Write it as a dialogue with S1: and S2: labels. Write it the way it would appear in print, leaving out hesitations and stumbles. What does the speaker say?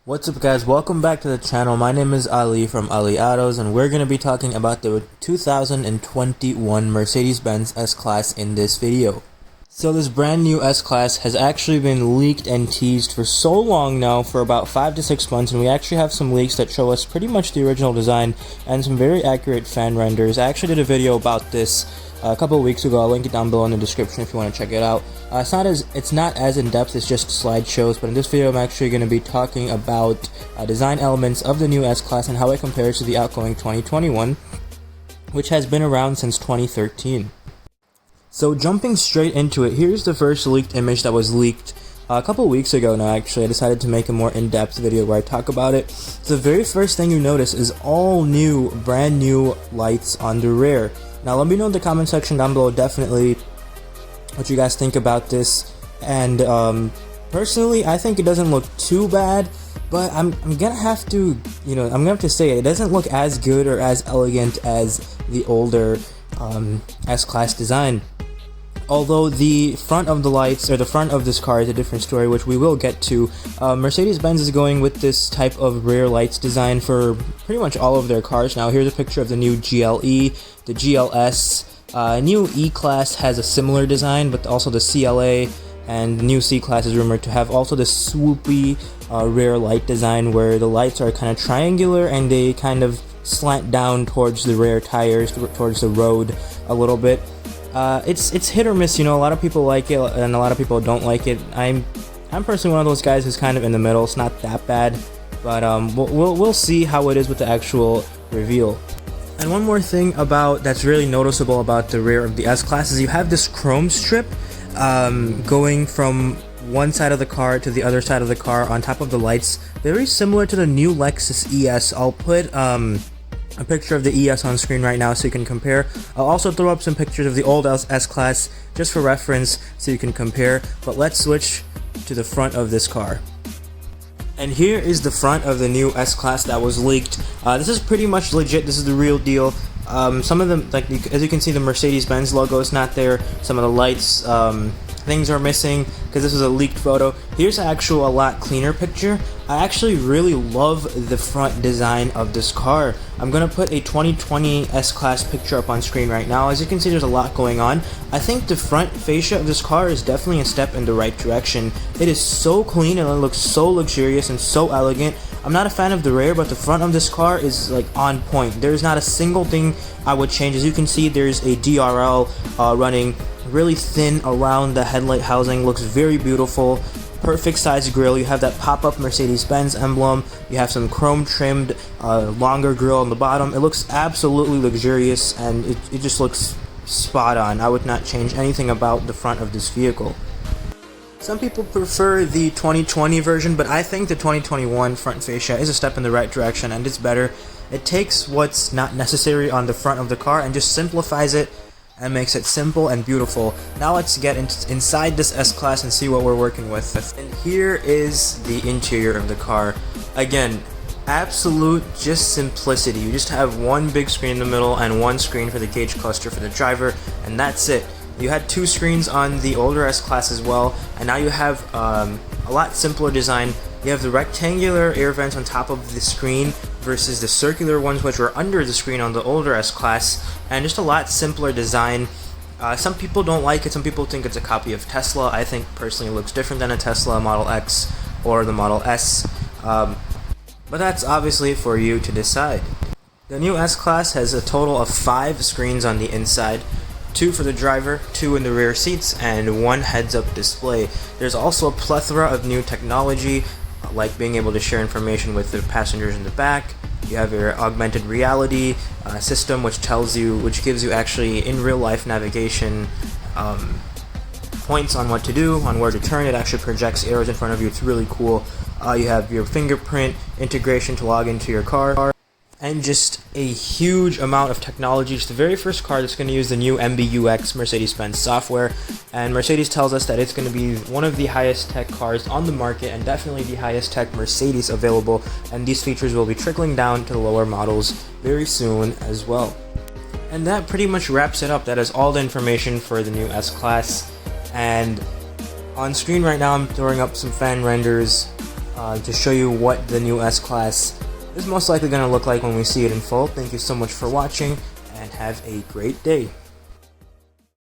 S1: What's up guys, welcome back to the channel. My name is Ali from Ali Autos and we're going to be talking about the 2021 Mercedes Benz S Class in this video. So this brand new S Class has actually been leaked and teased for so long now, for about 5 to 6 months, and we actually have some leaks that show us pretty much the original design and some very accurate fan renders. I actually did a video about this a couple of weeks ago. I'll link it down below in the description if you want to check it out. It's not as in-depth, it's just slideshows, but in this video I'm actually going to be talking about design elements of the new S Class and how it compares to the outgoing 2021, which has been around since 2013. So jumping straight into it, here's the first leaked image that was leaked a couple weeks ago now. Actually, I decided to make a more in-depth video where I talk about it. So the very first thing you notice is all new, brand new lights on the rear. Now let me know in the comment section down below definitely what you guys think about this. And personally, I think it doesn't look too bad, but I'm gonna have to, say it doesn't look as good or as elegant as the older S Class design. Although the front of the lights, or the front of this car, is a different story, which we will get to. Mercedes-Benz is going with this type of rear lights design for pretty much all of their cars now. Here's a picture of the new GLE, the GLS. New E-Class has a similar design, but also the CLA and the new C-Class is rumored to have also the swoopy rear light design, where the lights are kind of triangular and they kind of slant down towards the rear tires, towards the road a little bit. It's hit or miss, a lot of people like it and a lot of people don't like it. I'm personally one of those guys who's kind of in the middle. It's not that bad, but we'll see how it is with the actual reveal. And one more thing that's really noticeable about the rear of the S Class is you have this chrome strip going from one side of the car to the other side of the car on top of the lights, very similar to the new Lexus ES. I'll put a picture of the ES on screen right now so you can compare. I'll also throw up some pictures of the old S Class just for reference so you can compare, but let's switch to the front of this car. And here is the front of the new S Class that was leaked. This is pretty much legit, this is the real deal. Some of them, as you can see, the Mercedes-Benz logo is not there. Some of the lights, things are missing because this is a leaked photo. Here's actual a lot cleaner picture. I actually really love the front design of this car. I'm gonna put a 2020 S Class picture up on screen right now. As you can see, there's a lot going on. I think the front fascia of this car is definitely a step in the right direction. It is so clean and it looks so luxurious and so elegant. I'm not a fan of the rear, but the front of this car is on point. There's not a single thing I would change. As you can see, there's a DRL running really thin around the headlight housing. Looks very beautiful. Perfect size grille. You have that pop-up Mercedes-Benz emblem. You have some chrome trimmed longer grille on the bottom. It looks absolutely luxurious and it just looks spot on. I would not change anything about the front of this vehicle. Some people prefer the 2020 version, but I think the 2021 front fascia is a step in the right direction and it's better. It takes what's not necessary on the front of the car and just simplifies it and makes it simple and beautiful. Now let's get inside this S Class and see what we're working with. And here is the interior of the car. Again, absolute just simplicity. You just have one big screen in the middle and one screen for the gauge cluster for the driver, and that's it. You had two screens on the older S Class as well, and now you have a lot simpler design. You have the rectangular air vents on top of the screen versus the circular ones which were under the screen on the older S Class, and just a lot simpler design. Some people don't like it, some people think it's a copy of Tesla. I think personally it looks different than a Tesla Model X or the Model S, but that's obviously for you to decide. The new S Class has a total of 5 screens on the inside. 2 for the driver, 2 in the rear seats, and 1 heads-up display. There's also a plethora of new technology, like being able to share information with the passengers in the back. You have your augmented reality system, which gives you actually in real life navigation points on what to do, on where to turn. It actually projects arrows in front of you. It's really cool. You have your fingerprint integration to log into your car. And just a huge amount of technology. It's the very first car that's going to use the new MBUX Mercedes-Benz software, and Mercedes tells us that it's going to be one of the highest tech cars on the market and definitely the highest tech Mercedes available, and these features will be trickling down to the lower models very soon as well. And that pretty much wraps it up. That is all the information for the new S Class, and on screen right now I'm throwing up some fan renders to show you what the new S Class is most likely going to look like when we see it in full. Thank you so much for watching, and have a great day.